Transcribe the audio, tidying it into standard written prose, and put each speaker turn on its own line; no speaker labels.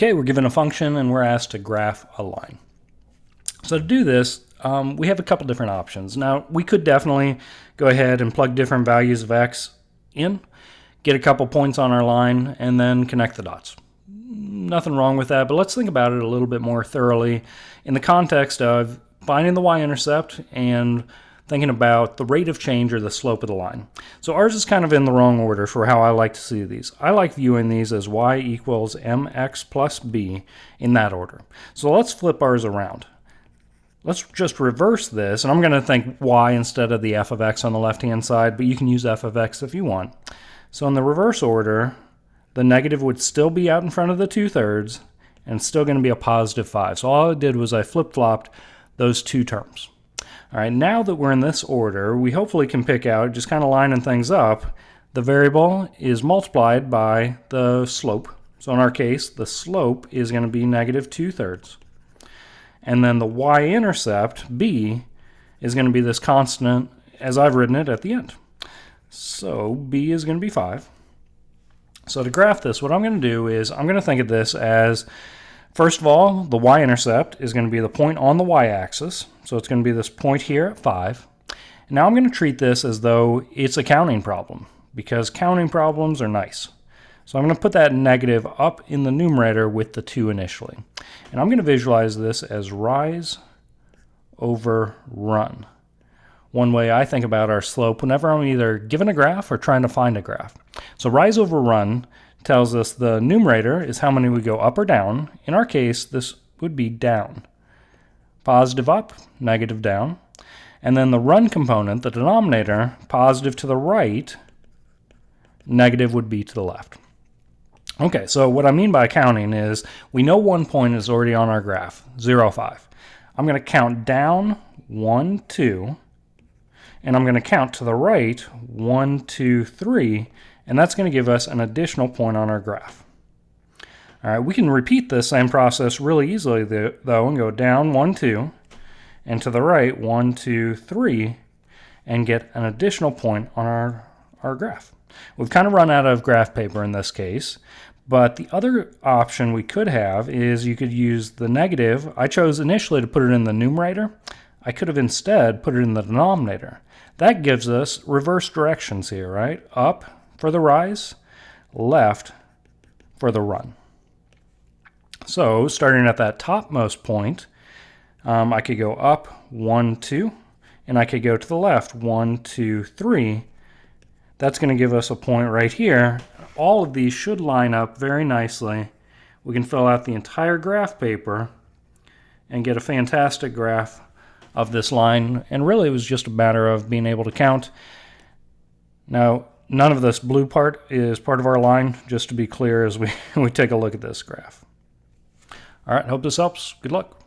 Okay, we're given a function and we're asked to graph a line. So to do this, we have a couple different options. Now, we could definitely go ahead and plug different values of x in, get a couple points on our line, and then connect the dots. Nothing wrong with that, but let's think about it a little bit more thoroughly in the context of finding the y-intercept and thinking about the rate of change or the slope of the line. So ours is kind of in the wrong order for how I like to see these. I like viewing these as y equals mx plus b in that order. So let's flip ours around. Let's just reverse this, and I'm going to think y instead of the f of x on the left-hand side, but you can use f of x if you want. So in the reverse order, the negative would still be out in front of the 2/3, and it's still going to be a positive 5. So all I did was I flip-flopped those two terms. All right, now that we're in this order, we hopefully can pick out, just kind of lining things up, the variable is multiplied by the slope. So in our case, the slope is going to be negative 2/3. And then the y-intercept, b, is going to be this constant as I've written it at the end. So b is going to be 5. So to graph this, what I'm going to do is I'm going to think of this as, first of all, the y-intercept is going to be the point on the y-axis. So it's going to be this point here at 5. And now I'm going to treat this as though it's a counting problem, because counting problems are nice. So I'm going to put that negative up in the numerator with the 2 initially. And I'm going to visualize this as rise over run. One way I think about our slope whenever I'm either given a graph or trying to find a graph. So rise over run tells us the numerator is how many we go up or down. In our case, this would be down. Positive up, negative down. And then the run component, the denominator, positive to the right, negative would be to the left. Okay, so what I mean by counting is we know one point is already on our graph, 0, 5. I'm going to count down 1, 2, and I'm going to count to the right 1, 2, 3, and that's going to give us an additional point on our graph. All right, we can repeat this same process really easily though and go down 1, 2, and to the right 1, 2, 3, and get an additional point on our graph. We've kind of run out of graph paper in this case, but the other option we could have is you could use the negative. I chose initially to put it in the numerator. I could have instead put it in the denominator. That gives us reverse directions here, right? Up for the rise, left for the run. So starting at that topmost point, I could go up 1, 2, and I could go to the left 1, 2, 3. That's going to give us a point right here. All of these should line up very nicely. We can fill out the entire graph paper and get a fantastic graph of this line. And really it was just a matter of being able to count. Now, none of this blue part is part of our line, just to be clear as we take a look at this graph. All right, hope this helps. Good luck.